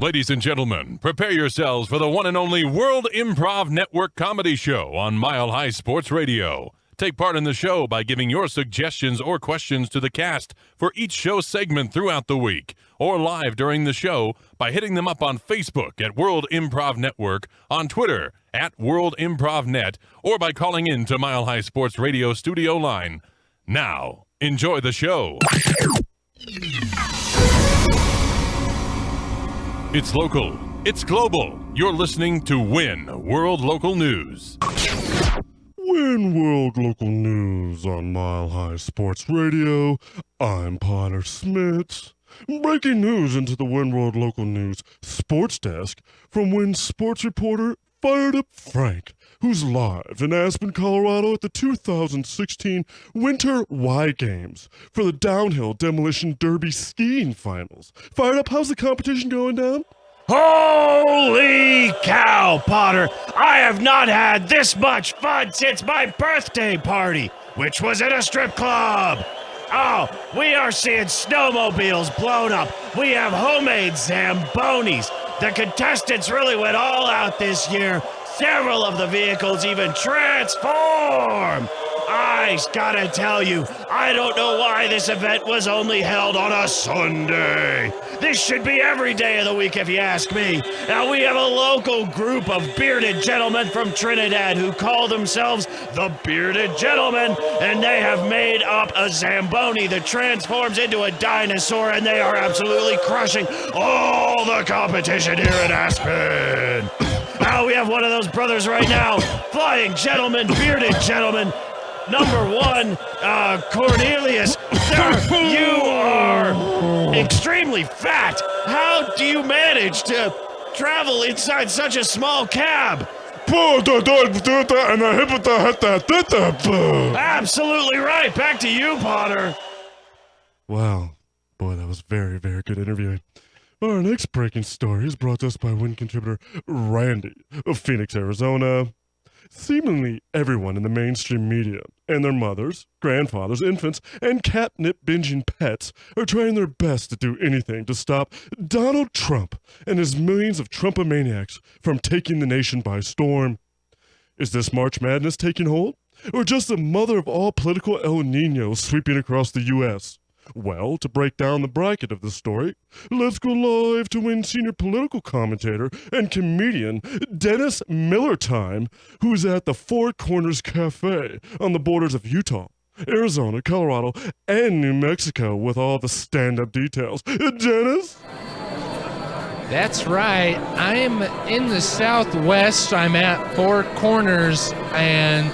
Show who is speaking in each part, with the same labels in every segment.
Speaker 1: Ladies and gentlemen, prepare yourselves for the one and only World Improv Network comedy show on Mile High Sports Radio. Take part in the show by giving your suggestions or questions to the cast for each show segment throughout the week, or live during the show by hitting them up on Facebook at World Improv Network, on Twitter at World Improv Net, or by calling in to Mile High Sports Radio studio line. Now, enjoy the show. It's local. It's global. You're listening to WIN World Local News.
Speaker 2: WIN World Local News on Mile High Sports Radio. I'm Potter Smittss. Breaking news into the WIN World Local News sports desk from WIN sports reporter Fired Up Frank, who's live in Aspen, Colorado at the 2016 Winter Y Games for the Downhill Demolition Derby skiing finals. Fired Up, how's the competition going down?
Speaker 3: Holy cow, Potter! I have not had this much fun since my birthday party, which was at a strip club. Oh, we are seeing snowmobiles blown up. We have homemade Zambonis. The contestants really went all out this year. Several of the vehicles even transform. I gotta tell you, I don't know why this event was only held on a Sunday. This should be every day of the week if you ask me. Now we have a local group of bearded gentlemen from Trinidad who call themselves the Bearded Gentlemen, and they have made up a Zamboni that transforms into a dinosaur, and they are absolutely crushing all the competition here in Aspen. Now we have one of those brothers right now, flying gentleman, bearded gentleman. Number one, Cornelius, sir, you are extremely fat. How do you manage to travel inside such a small cab? Absolutely right. Back to you, Potter.
Speaker 2: Wow. Boy, that was very, very good interviewing. Our next breaking story is brought to us by WIN contributor Randy of Phoenix, Arizona. Seemingly everyone in the mainstream media and their mothers, grandfathers, infants, and catnip binging pets are trying their best to do anything to stop Donald Trump and his millions of Trumpomaniacs from taking the nation by storm. Is this March Madness taking hold? Or just the mother of all political El Nino sweeping across the U.S.? Well, to break down the bracket of this story, let's go live to WIN senior political commentator and comedian Dennis Millertime, who's at the Four Corners Cafe on the borders of Utah, Arizona, Colorado, and New Mexico with all the stand-up details. Dennis?
Speaker 4: That's right. I'm in the Southwest. I'm at Four Corners, and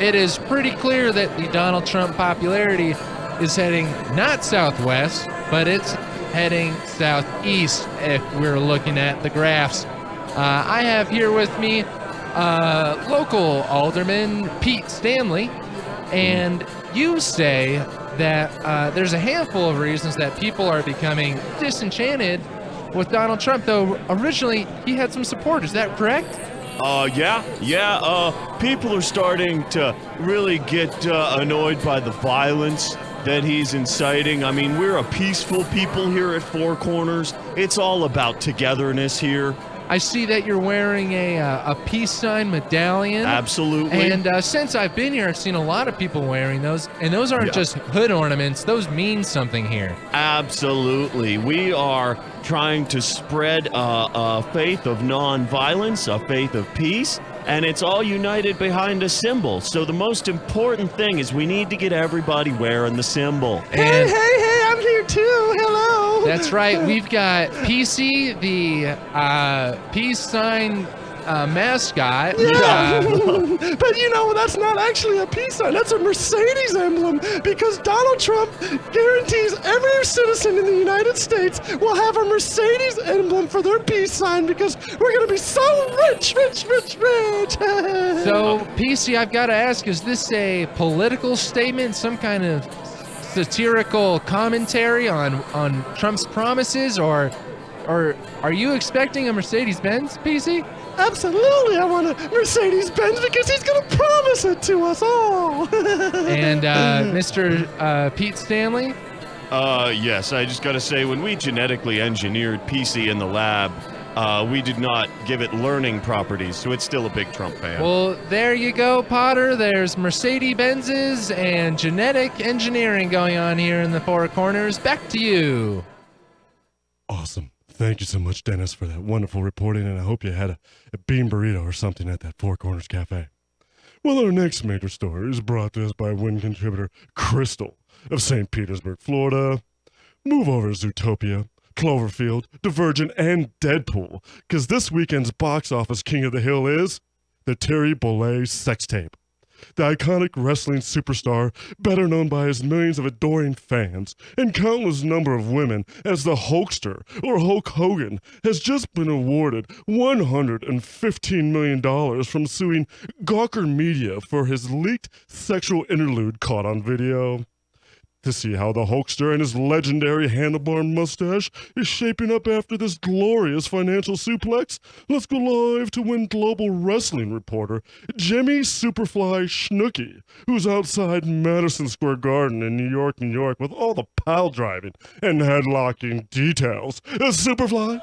Speaker 4: it is pretty clear that the Donald Trump popularity is heading not southwest, but it's heading southeast if we're looking at the graphs. I have here with me local alderman Pete Stanley, and you say that there's a handful of reasons that people are becoming disenchanted with Donald Trump, though originally he had some support. Is that correct?
Speaker 3: People are starting to really get annoyed by the violence that he's inciting. I mean, we're a peaceful people here at Four Corners. It's all about togetherness here.
Speaker 4: I see that you're wearing a peace sign medallion.
Speaker 3: Absolutely.
Speaker 4: And since I've been here, I've seen a lot of people wearing those, and those aren't just hood ornaments. Those mean something here.
Speaker 3: Absolutely. We are trying to spread a faith of nonviolence, a faith of peace, and it's all united behind a symbol. So the most important thing is we need to get everybody wearing the symbol.
Speaker 4: And
Speaker 5: Hey, I'm here too. Hello.
Speaker 4: that's right. We've got PC, the peace sign mascot.
Speaker 5: Yeah. But you know, that's not actually a peace sign. That's a Mercedes emblem, because Donald Trump guarantees every citizen in the United States will have a Mercedes emblem for their peace sign, because we're going to be so rich.
Speaker 4: So, PC, I've got to ask, is this a political statement, some kind of satirical commentary on Trump's promises, or are you expecting a Mercedes-Benz, PC?
Speaker 5: Absolutely, I want a Mercedes-Benz because he's going to promise it to us all.
Speaker 4: And Mr. Pete Stanley,
Speaker 3: Yes, I just gotta say, when we genetically engineered PC in the lab, we did not give it learning properties, so it's still a big Trump fan.
Speaker 4: Well, there you go, Potter. There's Mercedes-Benzes and genetic engineering going on here in the Four Corners. Back to you.
Speaker 2: Awesome. Thank you so much, Dennis, for that wonderful reporting, and I hope you had a bean burrito or something at that Four Corners Cafe. Well, our next major story is brought to us by WIN contributor Crystal of St. Petersburg, Florida. Move over to Zootopia, Cloverfield, Divergent, and Deadpool, because this weekend's box office king of the hill is the Terry Bollea sex tape. The iconic wrestling superstar, better known by his millions of adoring fans and countless number of women as the Hulkster or Hulk Hogan, has just been awarded $115 million from suing Gawker Media for his leaked sexual interlude caught on video. To see how the Hulkster and his legendary handlebar mustache is shaping up after this glorious financial suplex, let's go live to WIN Global Wrestling reporter Jimmy Superfly Schnooky, who's outside Madison Square Garden in New York, with all the pile driving and headlocking details. Superfly?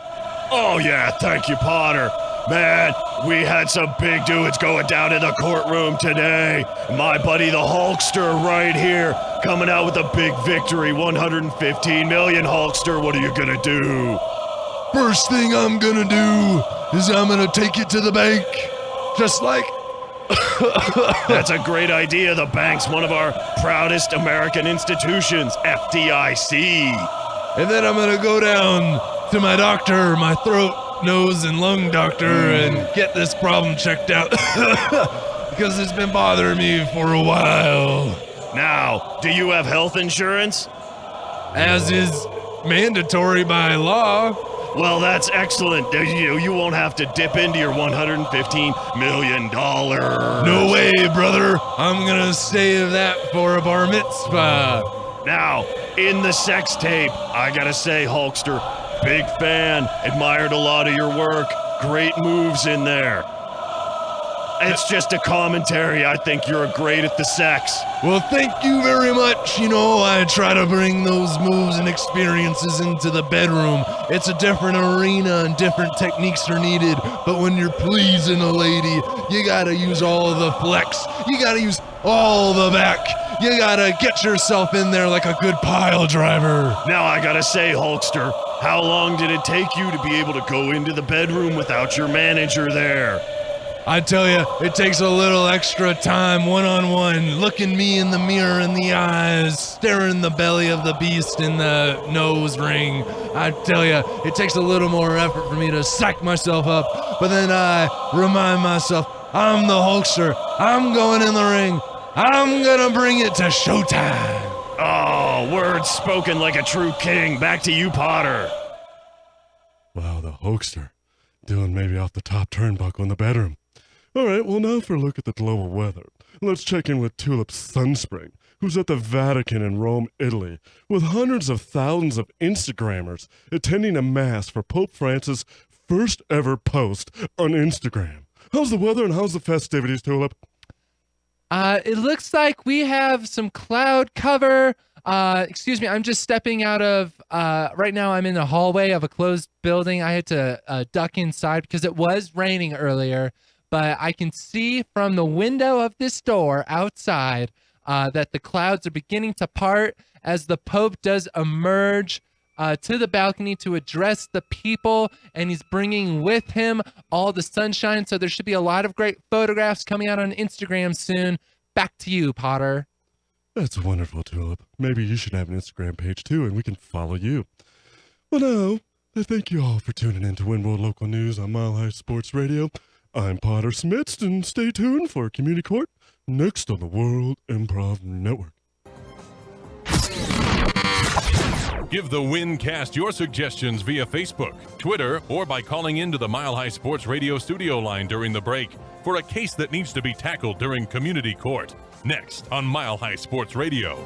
Speaker 3: Oh, yeah, thank you, Potter. Man, we had some big dudes going down in the courtroom today. My buddy the Hulkster right here, coming out with a big victory, 115 million. Hulkster, what are you gonna do?
Speaker 6: First thing I'm gonna do is I'm gonna take it to the bank. Just like...
Speaker 3: That's a great idea. The bank's one of our proudest American institutions, FDIC.
Speaker 6: And then I'm gonna go down to my doctor, my throat, nose, and lung doctor, and get this problem checked out. Because it's been bothering me for a while.
Speaker 3: Now, do you have health insurance?
Speaker 6: As is mandatory by law.
Speaker 3: Well, that's excellent. You won't have to dip into your $115 million.
Speaker 6: No way, brother. I'm gonna save that for a bar mitzvah.
Speaker 3: Now, in the sex tape, I gotta say, Hulkster, big fan, admired a lot of your work, great moves in there. It's just a commentary. I think you're great at the sex.
Speaker 6: Well, thank you very much. You know, I try to bring those moves and experiences into the bedroom. It's a different arena and different techniques are needed. But when you're pleasing a lady, you gotta use all the flex. You gotta use all the back. You gotta get yourself in there like a good pile driver.
Speaker 3: Now I gotta say, Hulkster, how long did it take you to be able to go into the bedroom without your manager there?
Speaker 6: I tell you, it takes a little extra time, one-on-one, looking me in the mirror in the eyes, staring the belly of the beast in the nose ring. I tell you, it takes a little more effort for me to psych myself up, but then I remind myself, I'm the Hulkster, I'm going in the ring, I'm gonna bring it to showtime.
Speaker 3: Oh, words spoken like a true king. Back to you, Potter.
Speaker 2: Wow, the Hulkster. Doing maybe off the top turnbuckle in the bedroom. All right, well, now for a look at the global weather. Let's check in with Tulip Sunspring, who's at the Vatican in Rome, Italy, with hundreds of thousands of Instagrammers attending a mass for Pope Francis' first ever post on Instagram. How's the weather and how's the festivities, Tulip?
Speaker 4: It looks like we have some cloud cover. Excuse me, I'm just stepping out of, right now I'm in the hallway of a closed building. I had to duck inside because it was raining earlier, but I can see from the window of this door outside that the clouds are beginning to part as the Pope does emerge to the balcony to address the people, and he's bringing with him all the sunshine. So there should be a lot of great photographs coming out on Instagram soon. Back to you, Potter.
Speaker 2: That's wonderful, Tulip. Maybe you should have an Instagram page too, and we can follow you. Well, now, I thank you all for tuning in to WIN World Local News on Mile High Sports Radio. I'm Potter Smittss, and stay tuned for Community Court next on the World Improv Network.
Speaker 1: Give the WIN cast your suggestions via Facebook, Twitter, or by calling into the Mile High Sports Radio studio line during the break for a case that needs to be tackled during Community Court. Next on Mile High Sports Radio.